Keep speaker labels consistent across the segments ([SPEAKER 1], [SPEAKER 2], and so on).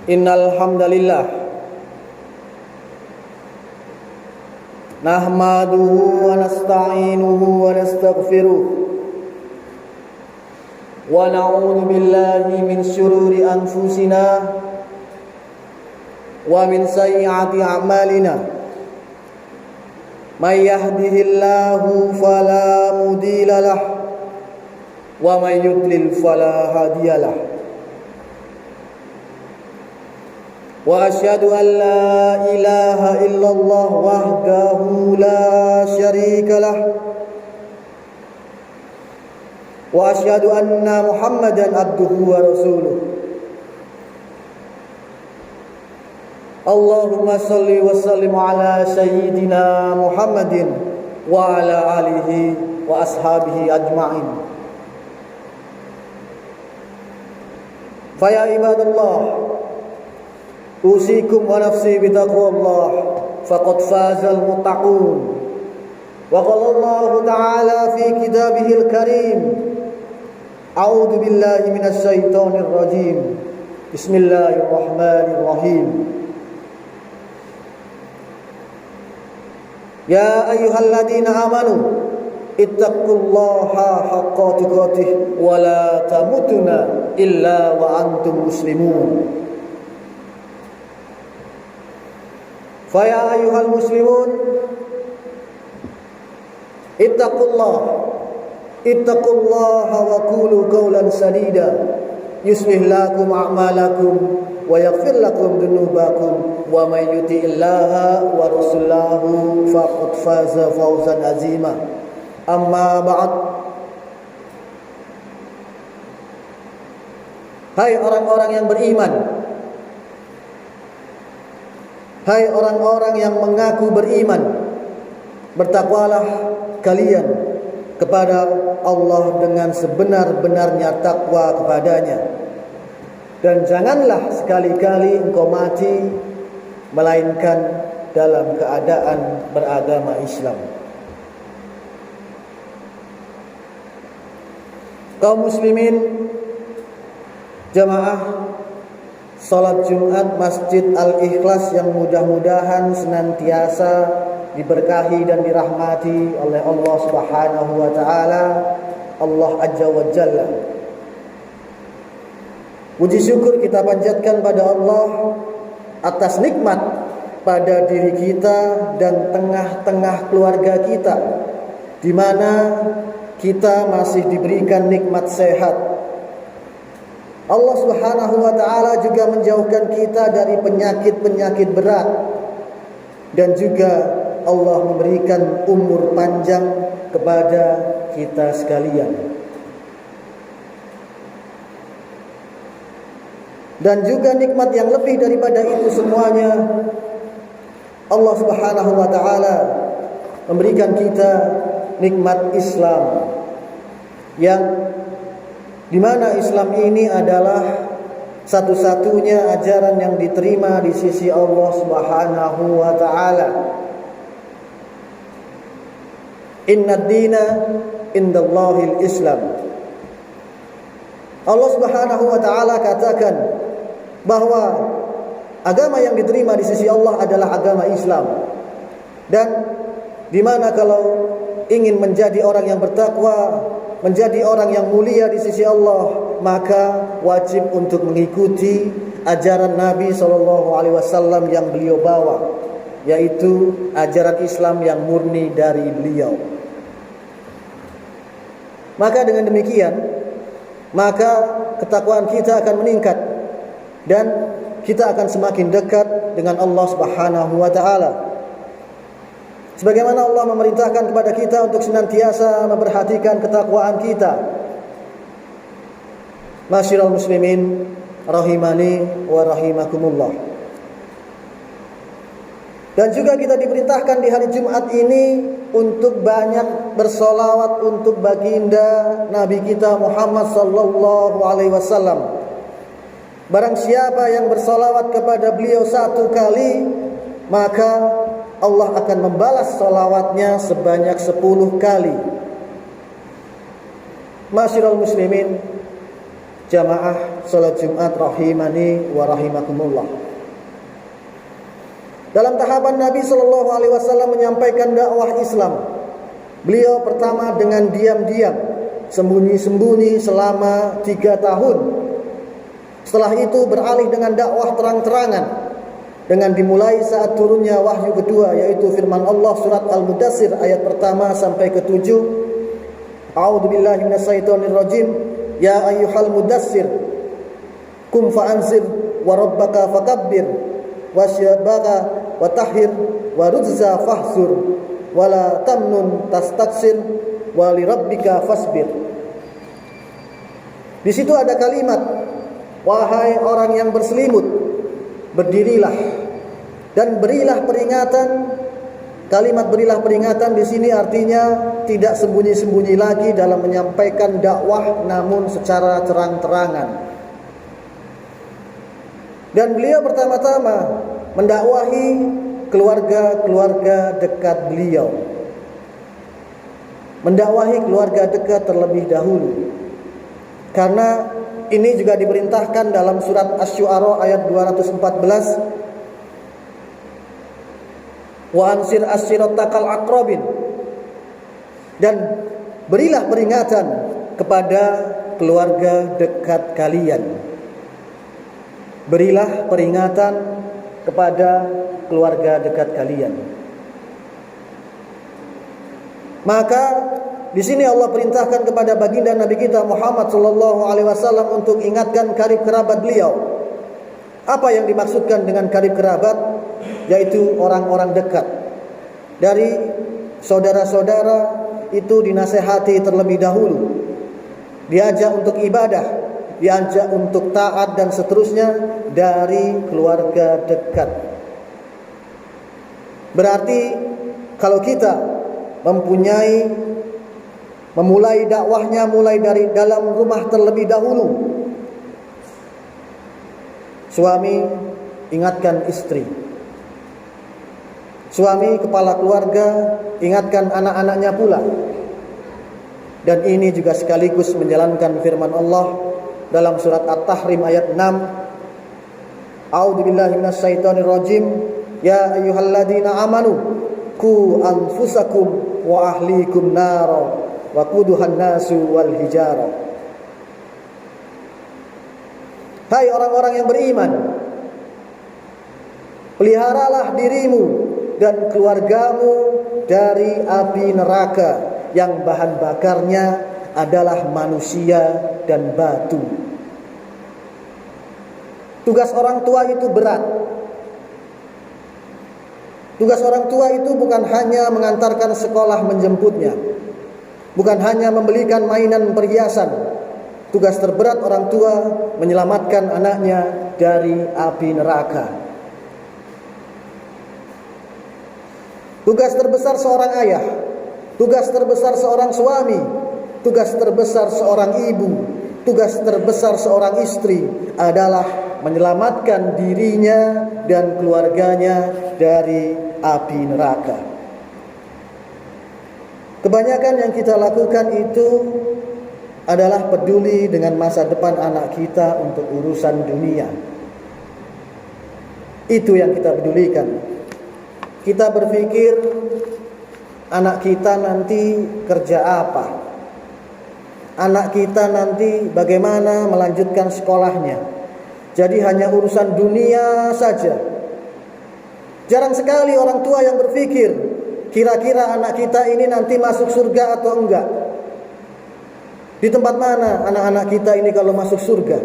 [SPEAKER 1] Innal hamdalillah nahmaduhu wa nasta'inuhu wa nastaghfiruh wa na'udzu billahi min shururi anfusina wa min sayyiati a'malina. May yahdihillahu fala mudilla lahu wa may yudlil fala hadiyalah. Wa asyhadu an la ilaha illallah wahdahu la syarika lah wa asyhadu anna Muhammadan abduhu wa rasuluh. Allahumma salli wa sallim ala sayyidina Muhammadin wa ala alihi wa ashabihi ajma'in. Fa ya ibadallah, usikum wa nafsi bitaqwallah faqad fazal muttaqun. Wa qala Allah ta'ala fi kitabihil karim, a'udzu billahi minasy syaithanir rajim. Bismillahirrahmanirrahim. Ya ayyuhalladzina amanu ittaqullaha haqqa tuqatih wa la tamutunna illa wa antum muslimun. Faya ayyuhal muslimun ittaqullaha wa qulu qawlan sadida yuslih lakum a'malakum wa yaghfir lakum dhunubakum wa may yuti'illaha wa rasulahu faqad faza fawzan azima. Amma ba'd. Hai orang-orang yang beriman, hai orang-orang yang mengaku beriman, bertakwalah kalian kepada Allah dengan sebenar-benarnya takwa kepadanya, dan janganlah sekali-kali engkau mati melainkan dalam keadaan beragama Islam. Kaum muslimin jamaah salat Jumat Masjid Al-Ikhlas yang mudah-mudahan senantiasa diberkahi dan dirahmati oleh Allah Subhanahu wa taala, Allah Azza wa Jalla. Puji syukur kita panjatkan pada Allah atas nikmat pada diri kita dan tengah-tengah keluarga kita, di mana kita masih diberikan nikmat sehat. Allah Subhanahu wa taala juga menjauhkan kita dari penyakit-penyakit berat, dan juga Allah memberikan umur panjang kepada kita sekalian. Dan juga nikmat yang lebih daripada itu semuanya, Allah Subhanahu wa taala memberikan kita nikmat Islam, yang di mana Islam ini adalah satu-satunya ajaran yang diterima di sisi Allah Subhanahu wa taala. Innad dina indallahil Islam. Allah Subhanahu wa taala katakan bahwa agama yang diterima di sisi Allah adalah agama Islam. Dan di mana kalau ingin menjadi orang yang bertakwa, menjadi orang yang mulia di sisi Allah, maka wajib untuk mengikuti ajaran Nabi SAW yang beliau bawa, yaitu ajaran Islam yang murni dari beliau. Maka dengan demikian, maka ketakwaan kita akan meningkat dan kita akan semakin dekat dengan Allah Subhanahu wa taala. Sebagaimana Allah memerintahkan kepada kita untuk senantiasa memperhatikan ketakwaan kita. Masyiral muslimin rahimani wa rahimakumullah. Dan juga kita diperintahkan di hari Jumat ini untuk banyak bersolawat untuk baginda Nabi kita Muhammad sallallahu alaihi wasallam. Barang siapa yang bersolawat kepada beliau satu kali, maka Allah akan membalas solawatnya sebanyak 10 kali. Masyiral muslimin, jamaah salat Jumat rahimani wa rahimakumullah. Dalam tahapan Nabi Shallallahu Alaihi Wasallam menyampaikan dakwah Islam, beliau pertama dengan diam-diam, sembunyi-sembunyi selama 3 tahun. Setelah itu beralih dengan dakwah terang-terangan, dengan dimulai saat turunnya wahyu kedua, yaitu firman Allah surat Al-Mudaththir ayat pertama sampai ke-7. A'udzubillahi minasyaitonirrajim. Ya ayyuhal mudaththir qum fa'anzir wa rabbaka fakabbir wasyabaka watahhir wa rujza fahsur wala tamnun tastaksir wa lirabbika fasbir. Di situ ada kalimat, wahai orang yang berselimut, berdirilah dan berilah peringatan. Kalimat berilah peringatan di sini artinya tidak sembunyi-sembunyi lagi dalam menyampaikan dakwah, namun secara terang-terangan. Dan beliau pertama-tama mendakwahi keluarga-keluarga dekat beliau. Mendakwahi keluarga dekat terlebih dahulu. Karena ini juga diperintahkan dalam surat Asy-Syu'ara ayat 214. Wa ansir asyiratakal aqrabin, dan berilah peringatan kepada keluarga dekat kalian. Berilah peringatan kepada keluarga dekat kalian. Maka di sini Allah perintahkan kepada baginda Nabi kita Muhammad sallallahu alaihi wasallam untuk ingatkan karib kerabat beliau. Apa yang dimaksudkan dengan karib kerabat? Yaitu orang-orang dekat. Dari saudara-saudara itu dinasehati terlebih dahulu, diajak untuk ibadah, diajak untuk taat dan seterusnya dari keluarga dekat. Berarti kalau kita memulai dakwahnya mulai dari dalam rumah terlebih dahulu. Suami ingatkan istri, suami kepala keluarga ingatkan anak-anaknya pula. Dan ini juga sekaligus menjalankan firman Allah dalam surat At-Tahrim ayat 6. A'udzubillahi minasyaitonirrajim. Ya ayyuhalladzina amanu qu anfusakum wa ahlikum nara wa quduhan nasu wal hijarah. Hai orang-orang yang beriman, peliharalah dirimu dan keluargamu dari api neraka yang bahan bakarnya adalah manusia dan batu. Tugas orang tua itu berat. Tugas orang tua itu bukan hanya mengantarkan sekolah menjemputnya, bukan hanya membelikan mainan perhiasan. Tugas terberat orang tua menyelamatkan anaknya dari api neraka. Tugas terbesar seorang ayah, tugas terbesar seorang suami, tugas terbesar seorang ibu, tugas terbesar seorang istri adalah menyelamatkan dirinya dan keluarganya dari api neraka. Kebanyakan yang kita lakukan itu adalah peduli dengan masa depan anak kita untuk urusan dunia. Itu yang kita pedulikan. Kita berpikir anak kita nanti kerja apa, anak kita nanti bagaimana melanjutkan sekolahnya. Jadi hanya urusan dunia saja. Jarang sekali orang tua yang berpikir kira-kira anak kita ini nanti masuk surga atau enggak. Di tempat mana anak-anak kita ini kalau masuk surga?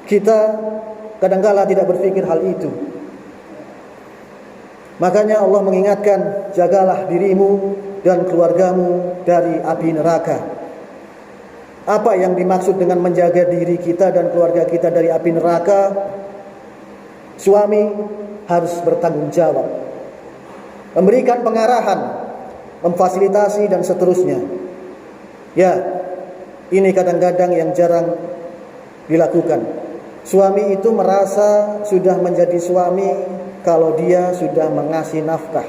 [SPEAKER 1] Kita kadangkala tidak berpikir hal itu. Makanya Allah mengingatkan, jagalah dirimu dan keluargamu dari api neraka. Apa yang dimaksud dengan menjaga diri kita dan keluarga kita dari api neraka? Suami harus bertanggung jawab, memberikan pengarahan, memfasilitasi dan seterusnya. Ya, ini kadang-kadang yang jarang dilakukan. Suami itu merasa sudah menjadi suami kalau dia sudah mengasih nafkah.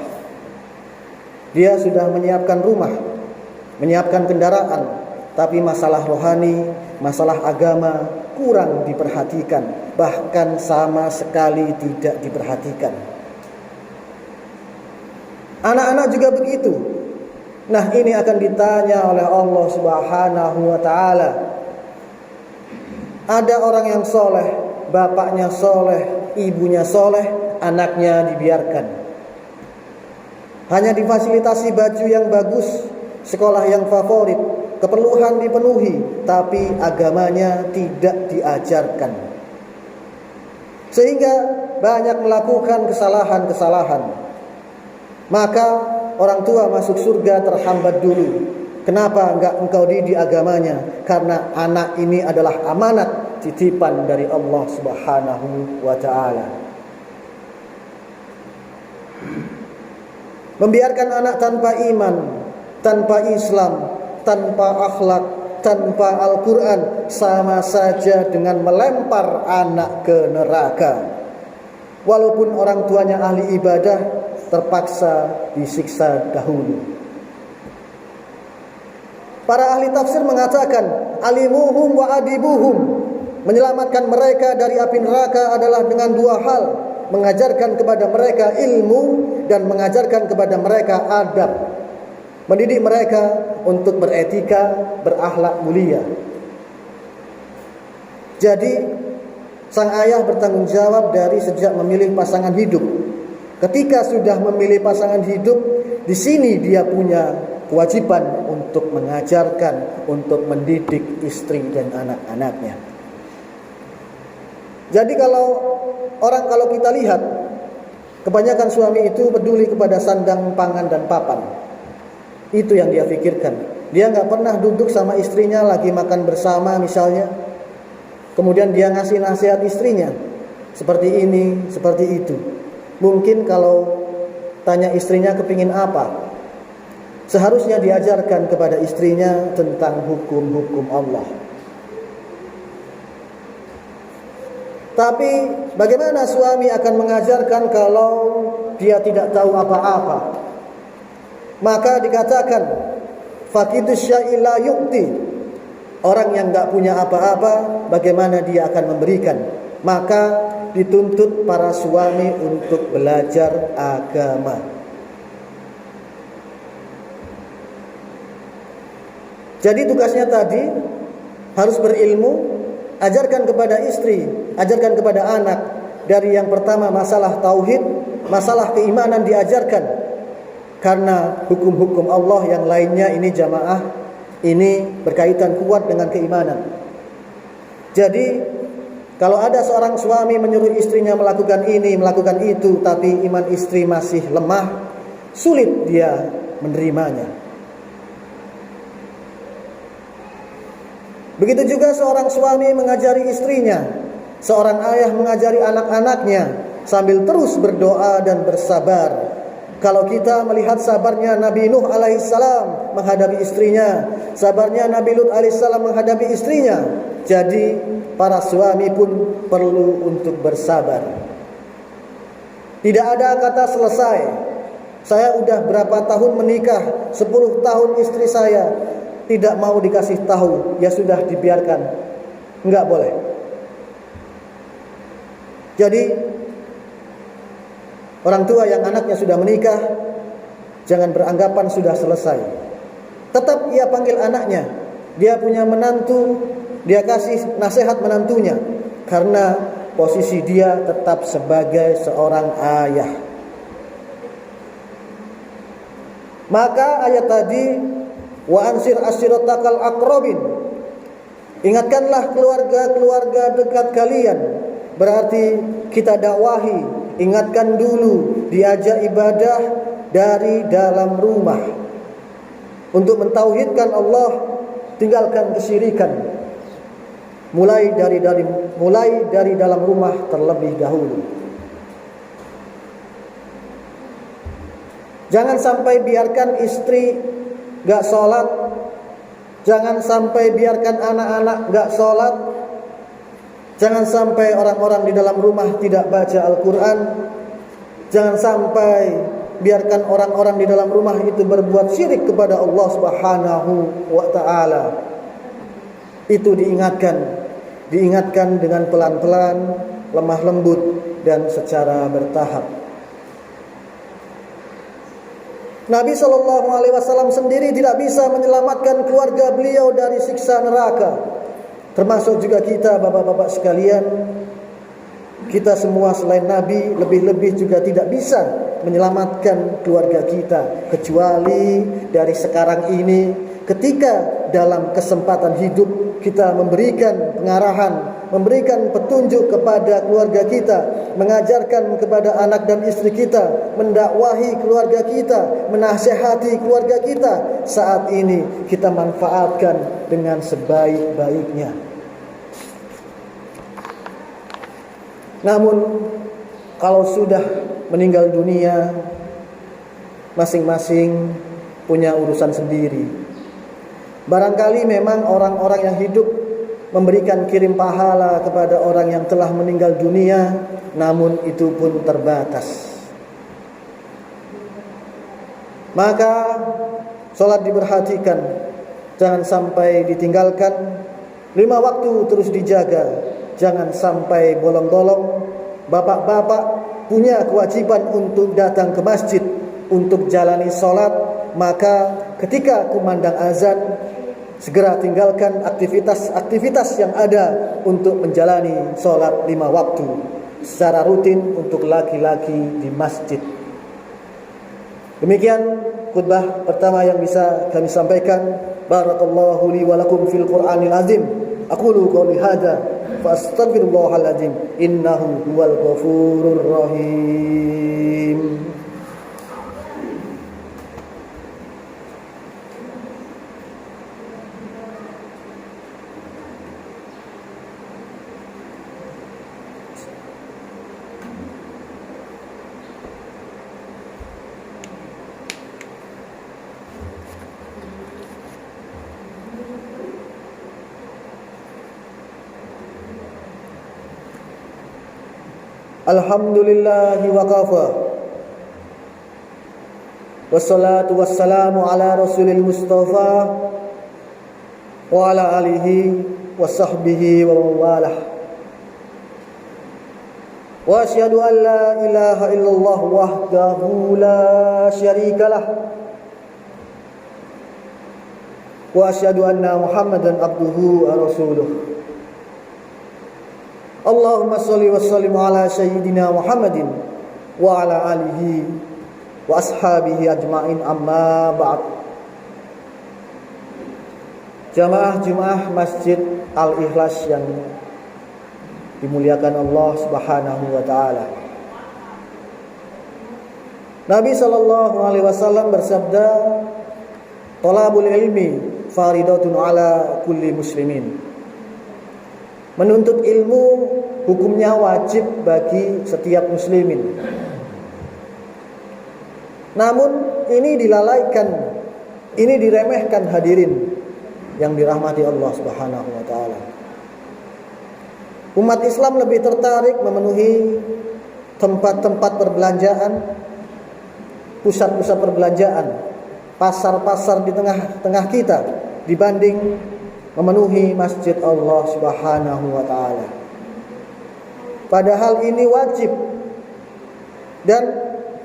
[SPEAKER 1] Dia sudah menyiapkan rumah, menyiapkan kendaraan, tapi masalah rohani masalah agama kurang diperhatikan, bahkan sama sekali tidak diperhatikan. Anak-anak juga begitu. Nah, ini akan ditanya oleh Allah Subhanahu wa ta'ala. Ada orang yang soleh, bapaknya soleh, ibunya soleh, anaknya dibiarkan. Hanya difasilitasi baju yang bagus, sekolah yang favorit, keperluan dipenuhi, tapi agamanya tidak diajarkan. Sehingga banyak melakukan kesalahan-kesalahan. Maka orang tua masuk surga terhambat dulu. Kenapa enggak engkau didik agamanya? Karena anak ini adalah amanat titipan dari Allah Subhanahu wa ta'ala. Membiarkan anak tanpa iman, tanpa Islam, tanpa akhlak, tanpa Al-Quran, sama saja dengan melempar anak ke neraka. Walaupun orang tuanya ahli ibadah, terpaksa disiksa dahulu. Para ahli tafsir mengatakan, alimuhum wa adibuhum, menyelamatkan mereka dari api neraka adalah dengan dua hal: mengajarkan kepada mereka ilmu dan mengajarkan kepada mereka adab. Mendidik mereka untuk beretika, berakhlak mulia. Jadi sang ayah bertanggung jawab dari sejak memilih pasangan hidup. Ketika sudah memilih pasangan hidup, di sini dia punya kewajiban untuk mengajarkan, untuk mendidik istri dan anak-anaknya. Jadi kalau kita lihat, kebanyakan suami itu peduli kepada sandang, pangan, dan papan. Itu yang dia pikirkan. Dia nggak pernah duduk sama istrinya lagi makan bersama misalnya. Kemudian dia ngasih nasihat istrinya, seperti ini, seperti itu. Mungkin kalau tanya istrinya kepingin apa, seharusnya diajarkan kepada istrinya tentang hukum-hukum Allah. Tapi bagaimana suami akan mengajarkan kalau dia tidak tahu apa-apa? Maka dikatakan faqidus syai'i la yu'ti. Orang yang enggak punya apa-apa, bagaimana dia akan memberikan? Maka dituntut para suami untuk belajar agama. Jadi tugasnya tadi harus berilmu, ajarkan kepada istri, ajarkan kepada anak. Dari yang pertama masalah tauhid, masalah keimanan diajarkan. Karena hukum-hukum Allah yang lainnya ini jamaah, ini berkaitan kuat dengan keimanan. Jadi kalau ada seorang suami menyuruh istrinya melakukan ini, melakukan itu, tapi iman istri masih lemah, sulit dia menerimanya. Begitu juga seorang suami mengajari istrinya, seorang ayah mengajari anak-anaknya, sambil terus berdoa dan bersabar. Kalau kita melihat sabarnya Nabi Nuh alaihissalam menghadapi istrinya, sabarnya Nabi Lut alaihissalam menghadapi istrinya, jadi para suami pun perlu untuk bersabar. Tidak ada kata selesai. Saya udah berapa tahun menikah, 10 tahun istri saya tidak mau dikasih tahu, ya sudah dibiarkan. Enggak boleh. Jadi orang tua yang anaknya sudah menikah, jangan beranggapan sudah selesai. Tetap ia panggil anaknya. Dia punya menantu, dia kasih nasihat menantunya. Karena posisi dia tetap sebagai seorang ayah. Maka ayat tadi, wa ansir ashiratakal aqrabin, ingatkanlah keluarga-keluarga dekat kalian. Berarti kita dakwahi, ingatkan dulu, diajak ibadah dari dalam rumah. Untuk mentauhidkan Allah, tinggalkan kesyirikan. Mulai dari dalam rumah terlebih dahulu. Jangan sampai biarkan istri gak sholat. Jangan sampai biarkan anak-anak gak sholat. Jangan sampai orang-orang di dalam rumah tidak baca Al-Quran. Jangan sampai biarkan orang-orang di dalam rumah itu berbuat syirik kepada Allah Subhanahu wa ta'ala. itu diingatkan dengan pelan-pelan, lemah lembut, dan secara bertahap. Nabi SAW sendiri tidak bisa menyelamatkan keluarga beliau dari siksa neraka. Termasuk juga kita, bapak-bapak sekalian. Kita semua selain Nabi, lebih-lebih juga tidak bisa menyelamatkan keluarga kita, kecuali dari sekarang ini, ketika dalam kesempatan hidup kita memberikan pengarahan, memberikan petunjuk kepada keluarga kita, mengajarkan kepada anak dan istri kita, mendakwahi keluarga kita, menasihati keluarga kita. Saat ini kita manfaatkan dengan sebaik-baiknya. Namun kalau sudah meninggal dunia, masing-masing punya urusan sendiri. Barangkali memang orang-orang yang hidup memberikan kirim pahala kepada orang yang telah meninggal dunia, namun itu pun terbatas. Maka sholat diperhatikan, jangan sampai ditinggalkan. 5 waktu terus dijaga, jangan sampai bolong-bolong. Bapak-bapak punya kewajiban untuk datang ke masjid untuk jalani sholat. Maka ketika kumandang azan, segera tinggalkan aktivitas-aktivitas yang ada untuk menjalani sholat 5 waktu secara rutin untuk laki-laki di masjid. Demikian khutbah pertama yang bisa kami sampaikan. Barakallahu li wa lakum fil Qur'anil azim. Aqulu qouli hadza fa astaghfirullahal azim innahu huwal ghafurur rahim. Alhamdulillahi wa kafa. Wassalatu wassalamu ala rasulil mustafa wa ala alihi wa sahbihi wa mawalah. Wa asyhadu an la ilaha illallah wahdahu la syarikalah. Wa asyhadu anna Muhammadan abduhu wa rasuluh. Allahumma sholli wa sallim ala sayyidina Muhammadin wa ala alihi wa ashabihi ajma'in, amma ba'd. Jamaah Masjid Al-Ikhlas yang dimuliakan Allah Subhanahu wa taala. Nabi sallallahu alaihi wasallam bersabda, "Thalabul ilmi faridatun ala kulli muslimin." Menuntut ilmu hukumnya wajib bagi setiap muslimin. Namun ini dilalaikan, ini diremehkan hadirin yang dirahmati Allah Subhanahu wa taala. Umat Islam lebih tertarik memenuhi tempat-tempat perbelanjaan, pusat-pusat perbelanjaan, pasar-pasar di tengah-tengah kita dibanding memenuhi masjid Allah Subhanahu wa taala. Padahal ini wajib. Dan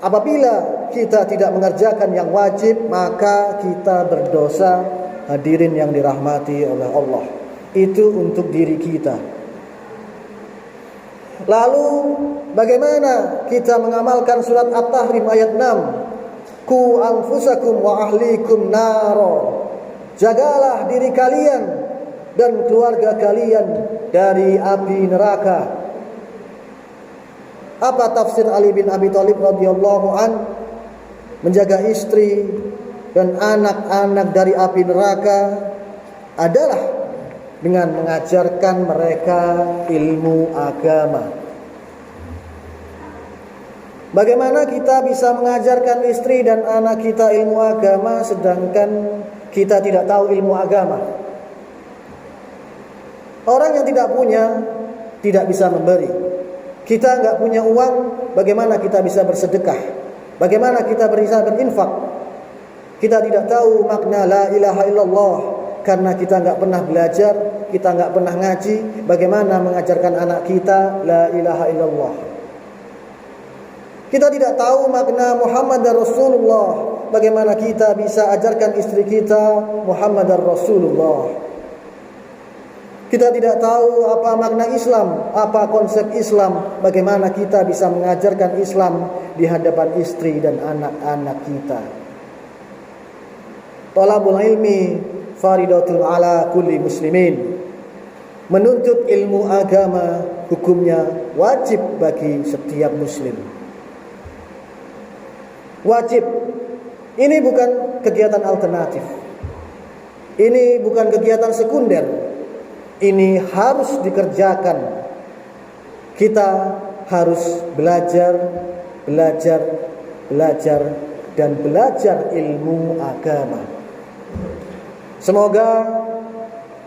[SPEAKER 1] apabila kita tidak mengerjakan yang wajib, maka kita berdosa, hadirin yang dirahmati oleh Allah. Itu untuk diri kita. Lalu bagaimana kita mengamalkan surat At-Tahrim ayat 6? Ku anfusakum wa ahlikum naro. Jagalah diri kalian dan keluarga kalian dari api neraka. Apa tafsir Ali bin Abi Thalib radhiyallahu an? Menjaga istri dan anak-anak dari api neraka adalah dengan mengajarkan mereka ilmu agama. Bagaimana kita bisa mengajarkan istri dan anak kita ilmu agama sedangkan kita tidak tahu ilmu agama? Orang yang tidak punya tidak bisa memberi. Kita nggak punya uang, bagaimana kita bisa bersedekah? Bagaimana kita bisa berinfak? Kita tidak tahu makna la ilaha illallah. karena kita nggak pernah belajar, kita nggak pernah ngaji, bagaimana mengajarkan anak kita la ilaha illallah. Kita tidak tahu makna Muhammad dan Rasulullah, bagaimana kita bisa ajarkan istri kita Muhammad dan Rasulullah. Kita tidak tahu apa makna Islam, apa konsep Islam, bagaimana kita bisa mengajarkan Islam di hadapan istri dan anak-anak kita. Talabul ilmi faridatun ala kulli muslimin. Menuntut ilmu agama hukumnya wajib bagi setiap muslim. Wajib. Ini bukan kegiatan alternatif. Ini bukan kegiatan sekunder. Ini harus dikerjakan. Kita harus belajar, dan belajar ilmu agama. Semoga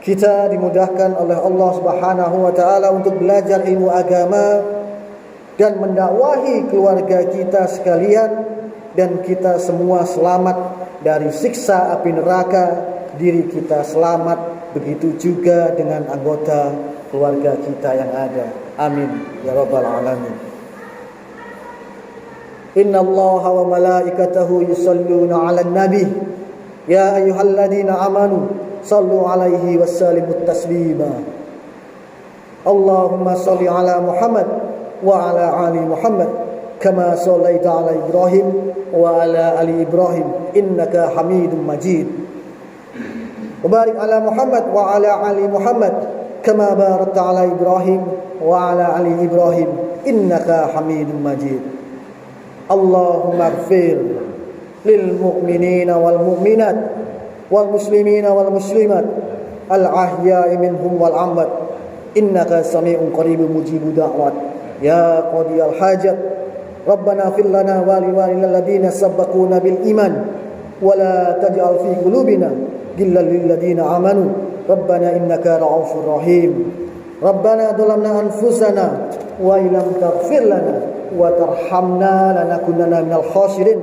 [SPEAKER 1] kita dimudahkan oleh Allah Subhanahu wa taala untuk belajar ilmu agama dan mendakwahi keluarga kita sekalian, dan kita semua selamat dari siksa api neraka, diri kita selamat, begitu juga dengan anggota keluarga kita yang ada. Amin ya rabbal alamin. Inna Allah wa malaikatahu yusalluna 'alan nabi ya ayyuhalladzina amanu sallu 'alaihi wasallimu taslima. Allahumma shalli 'ala Muhammad wa 'ala ali Muhammad kama shallaita 'ala Ibrahim wa 'ala ali Ibrahim innaka Hamidum Majid. Wa barik 'ala Muhammad wa 'ala ali Muhammad kama barakta 'ala Ibrahim wa 'ala ali Ibrahim innaka Hamidum Majid. Allahumma ighfir lil mu'minina wal mu'minat wal muslimina wal muslimat al ahya'i minhum wal amwat innaka sami'un qaribun mujibud da'wat ya qadiyal hajat. Rabbana fir lana wa li walidina sabaquna bil iman wa la taj'al fi qulubina ghillan lil ladzina amanu Rabbana innaka ra'ufur rahim. Rabbana dhalamna anfusana wa illam taghfir lana wa tarhamna lanakunanna minal khasirin.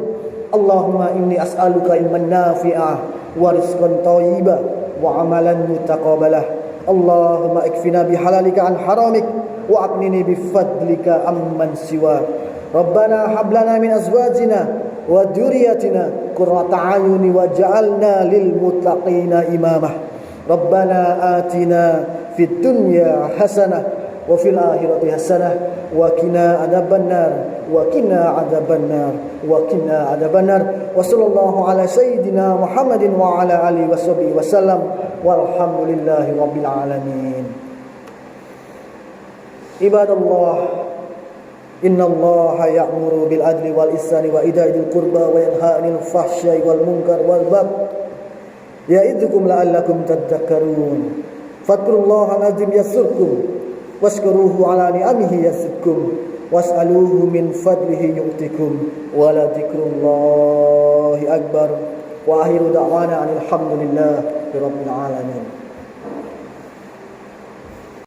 [SPEAKER 1] Allahumma inni as'aluka ilman nafi'ah wa rizqan thayyiban wa amalan mutaqabbalah. Allahumma ikfina bihalalika an haramik wa aqnini bifadlika amman siwa. Rabbana hab lana min azwajina wa dhurriyyatina qurrata a'yuni waj'alna lil muttaqina imamah. Rabbana atina fid dunya hasanah wa fil akhirati hasanah wa qina adzabannar wa qina adzabannar wa qina adzabannar. Wa sallallahu ala sayyidina Muhammadin wa ala alihi washabbihi wasallam walhamdulillahi rabbil alamin. Ibadallah, innallaha ya'muru bil adli wal ihsani wa ita'i dzil qurba wa yanha 'anil fahsya'i wal munkar wal baghi ya'idzukum la'allakum tadhakkarun. Fadhkurullahal azim yazkurkum washkuruhu 'ala ni'amihi yazidkum was'aluhu min fadlihi yu'tikum wa la dzikrullahi akbar. Wa akhiru da'wana alhamdulillahi rabbil alamin.